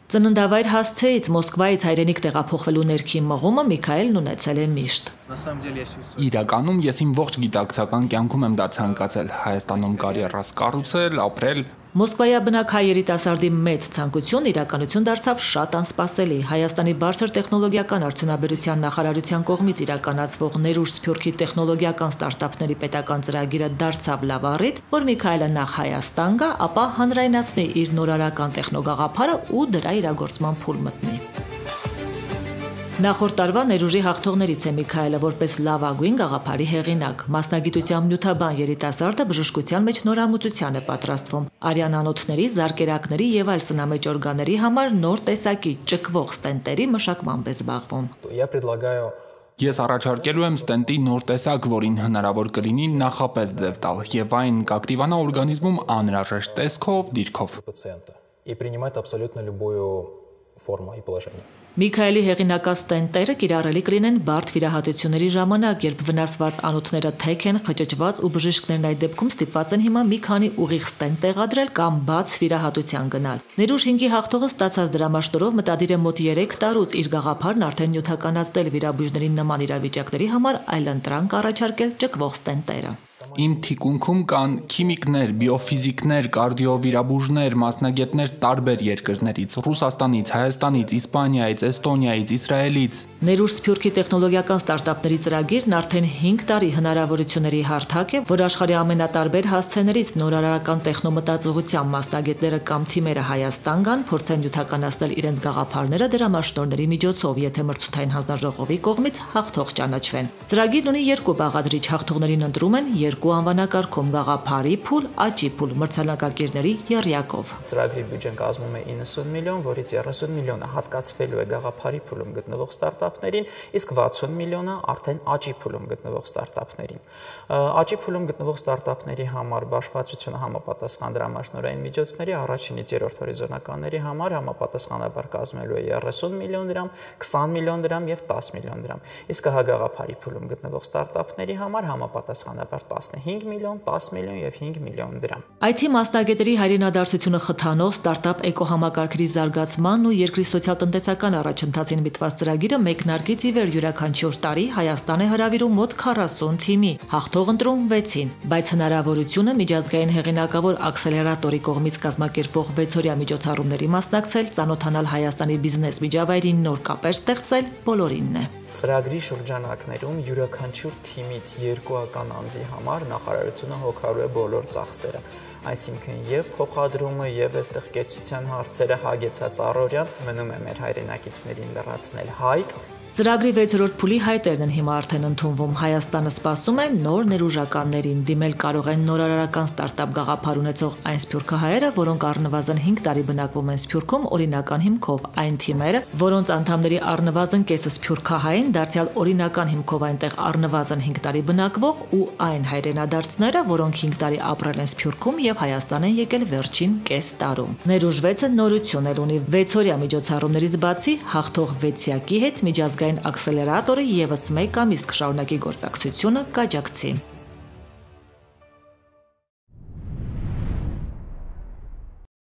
Ծննդավայր հասցեից Մոսկվայից հայրենիք տեղափոխվելու ներքին մղումը Միքայելն ունեցել է միշտ։ Իրականում ես իմ ողջ գիտակցական կյանքում եմ դա ցանկացել, Հայաստանում կարիերաս կառուցել, ապրել։ Մոսկվայաբնակ հայ երիտասարդի մեծ ցանկությունն իրականություն դարձավ շատ անսպասելի։ Հայաստանի բարձր տեխնոլոգիական արդյունաբերության նախարարության կողմից իրականացվող Ներուժ Սփյուռքի տեխնոլոգիական ստարտափների պետական ծրագիրը դարձավ լավ առիթ, որ Միքայելը նախ Հայաստան գա, ապա հանրայնացնի իր նորարարական տեխնոգաղափարը ու դրա իրագործման փուլ մտնի։ Նախորդ տարվա Ներուժի հաղթողներից է Միքայելը որպես լավագույն գաղափարի հեղինակ։ Մասնագիտությամբ նյութաբան երիտասարդը բժշկության մեջ նորամուծության է պատրաստվում։ Արյանանոթների, զարկերակների եւ այլ սնամեջ օրգանների համար նոր տեսակի ճկվող ստենտերի մշակմամբ է զբաղվում։ Ես առաջարկելու եմ ստենտի նոր տեսակ, որին հնարավոր կլինի նախապես ձև տալ եւ այն կակտիվանա օրգանիզմում անհրաժեշտ տեսքով, դիրքով։ Միքայելի հեղինակած ստենտերը կիրառելի կլինեն բարդ վիրահատությունների ժամանակ, երբ վնասված անոթները թեք են, խճճված ու բժիշկներն այդ դեպքում ստիպված են հիմա մի քանի ուղիղ ստենտ տեղադրել կամ բաց վիրահատության գնալ։ Ներուժ 5-ի հաղթողը ստացած դրամաշնորհով մտադիր է մոտ 3 տարուց իր գաղափարն արդեն նյութականացնել վիրաբույժների նման իրավիճակների համար այլընտրանք առաջարկել ճկվող ստենտերը։ Իմ թիկունքում կան քիմիկներ, բիոֆիզիկներ, կարդիովիրաբույժներ, մասնագետներ տարբեր երկրներից՝ Ռուսաստանից, Հայաստանից, Իսպանիայից, Էստոնիայից, Իսրայելից։ Ներուժ Սփյուռքի տեխնոլոգիական ստարտափների ծրագիրն արդեն 5 տարի հնարավորությունների հարթակ է, որ աշխարհի ամենատարբեր հասցեներից նորարարական տեխնոմտածողության մասնագետները կամ թիմերը Հայաստան գան, փորձեն նյութականացնել իրենց գաղափարները դրամաշնորհների միջոցով, եթե մրցութային հանձնաժողովի կողմից հաղթող ճանաչվեն։ Ծրագիրն ունի 2 բաղադրիչ, հաղթողներին ընտրում են 2 անվանակարգում՝ գաղափարի փուլ, աճի փուլ, մրցանակակիրների եռյակով։ Ծրագրի բյուջեն կազմում է 90 միլիոն, որից 30 միլիոնը հատկացվելու է գաղափարի փուլում գտնվող ստարտափներին, իսկ 60 միլիոնը արդեն աճի փուլում գտնվող ստարտափներին։ Աճի փուլում գտնվող ստարտափների համար բաշխվածությունը համապատասխան դրամաշնորհային միջոցների առաջինից երրորդ հորիզոնականների համար համապատասխանաբար կազմելու է 30 միլիոն դրամ, 20 միլիոն դրամ եւ 10 միլիոն դրամ, իսկ հագաղափարի փուլում գտնվող ստարտափների համար համապատասխանաբար 15 միլիոն, 10 միլիոն եւ 5 միլիոն դրամ։ IT մասնագետերի հայրենադարձությունը խթանող ստարտափ էկոհամակարգերի զարգացման ու երկրի սոցիալ-տնտեսական առաջընթացին միտված ծրագիրը մեկնարկից ի վեր յուրաքանչյուր տարի Հայաստան է հրավիրում մոտ 40 թիմի, հաղթող ընտրում 6-ին, բայց հնարավորությունը միջազգային հեղինակավոր աքսելերատորի կողմից կազմակերպվող 6-օրյա միջոցառումների մասնակցել, ծանոթանալ Հայաստանի բիզնես միջավայրին, նոր կապեր ստեղծել բոլորինն է։ Ծրագրի շրջանակներում յուրաքանչյուր թիմից 2 անձի համար նախարարությունը հոգալու է բոլոր ծախսերը, այսինքն եւ փոխադրումը եւ այստեղ կեցության հարցերը հագեցած առօրյան մնում է մեր հայրենակիցներին լրացնել հայտ։ Ծրագրի 6-րդ փուլի հայտերն են հիմա արդեն ընդունվում։ Հայաստանը սպասում է նոր ներուժականներին, դիմել կարող են նորարարական ստարտափ գաղափար ունեցող այն սփյուռքահայերը, որոնք առնվազն 5 տարի բնակվում են Սփյուռքում օրինական հիմքով, այն թիմերը, որոնց անդամների առնվազն կեսը սփյուռքահայ են, դարձյալ օրինական հիմքով այնտեղ առնվազն 5 տարի բնակվող ու այն հայրենադարձները, որոնք 5 տարի ապրել են Սփյուռքում եւ Հայաստան են եկել վերջին կես տարում։ Ներուժ 6-ը նորություն ունի 6-օրյա միջոցառումներից բացի հաղթող 6-յակի հետ միջազգային աքսելերատորը եւս 1 ամիս կշարունակի գործակցությունը կաջակցի։